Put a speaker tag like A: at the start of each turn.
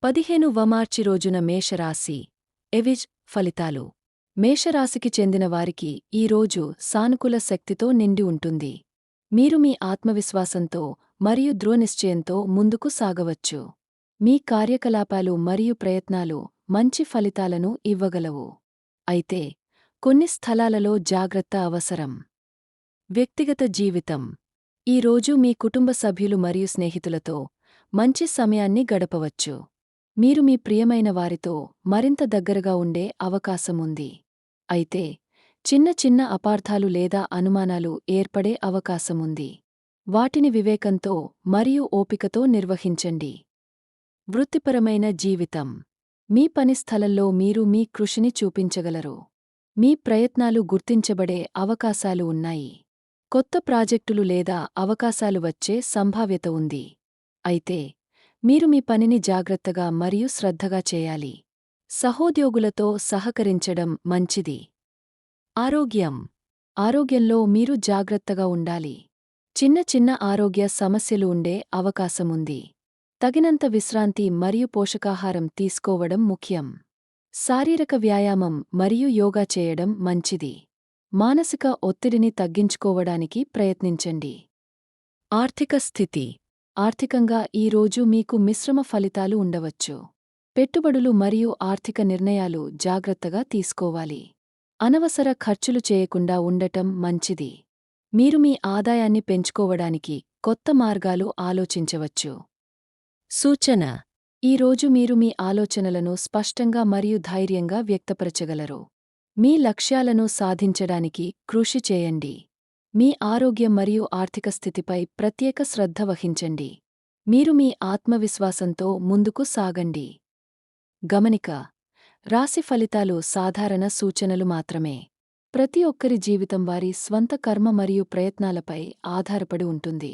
A: 15వ మార్చి రోజున మేషరాశి ఎవిజ్ ఫలితాలు. మేషరాశికి చెందిన వారికి ఈ రోజు సానుకూల శక్తితో నిండి ఉంటుంది. మీరు మీ ఆత్మవిశ్వాసంతో మరియు దృఢనిశ్చయంతో ముందుకు సాగవచ్చు. మీ కార్యకలాపాలు మరియు ప్రయత్నాలు మంచి ఫలితాలను ఇవ్వగలవు. అయితే కొన్ని స్థలాలలో జాగ్రత్త అవసరం. వ్యక్తిగత జీవితం. ఈ రోజు మీ కుటుంబ సభ్యులు మరియు స్నేహితులతో మంచి సమయాన్ని గడపవచ్చు. మీరు మీ ప్రియమైన వారితో మరింత దగ్గరగా ఉండే అవకాశముంది. అయితే చిన్న చిన్న అపార్థాలు లేదా అనుమానాలు ఏర్పడే అవకాశముంది. వాటిని వివేకంతో మరియు ఓపికతో నిర్వహించండి. వృత్తిపరమైన జీవితం. మీ పని స్థలంలో మీరు మీ కృషిని చూపించగలరు. మీ ప్రయత్నాలు గుర్తించబడే అవకాశాలు ఉన్నాయి. కొత్త ప్రాజెక్టులు లేదా అవకాశాలు వచ్చే సంభావ్యత ఉంది. అయితే మీరు మీ పనిని జాగ్రత్తగా మరియు శ్రద్ధగా చేయాలి. సహోద్యోగులతో సహకరించడం మంచిది. ఆరోగ్యం. ఆరోగ్యంలో మీరు జాగ్రత్తగా ఉండాలి. చిన్న చిన్న ఆరోగ్య సమస్యలు ఉండే అవకాశముంది. తగినంత విశ్రాంతి మరియు పోషకాహారం తీసుకోవడం ముఖ్యం. శారీరక వ్యాయామం మరియు యోగా చేయడం మంచిది. మానసిక ఒత్తిడిని తగ్గించుకోవడానికి ప్రయత్నించండి. ఆర్థిక స్థితి. ఆర్థికంగా ఈ రోజు మీకు మిశ్రమ ఫలితాలు ఉండవచ్చు. పెట్టుబడులు మరియు ఆర్థిక నిర్ణయాలు జాగ్రత్తగా తీసుకోవాలి. అనవసర ఖర్చులు చేయకుండా ఉండటం మంచిది. మీరు మీ ఆదాయాన్ని పెంచుకోవడానికి కొత్త మార్గాలు ఆలోచించవచ్చు. సూచన. ఈ రోజు మీరు మీ ఆలోచనలను స్పష్టంగా మరియు ధైర్యంగా వ్యక్తపరచగలరు. మీ లక్ష్యాలను సాధించడానికి కృషి చేయండి. మీ ఆరోగ్యం మరియు ఆర్థిక స్థితిపై ప్రత్యేక శ్రద్ధ వహించండి. మీరు మీ ఆత్మవిశ్వాసంతో ముందుకు సాగండి. గమనిక. రాశి ఫలితాలు సాధారణ సూచనలు మాత్రమే. ప్రతి ఒక్కరి జీవితం వారి స్వంత కర్మ మరియు ప్రయత్నాలపై ఆధారపడి ఉంటుంది.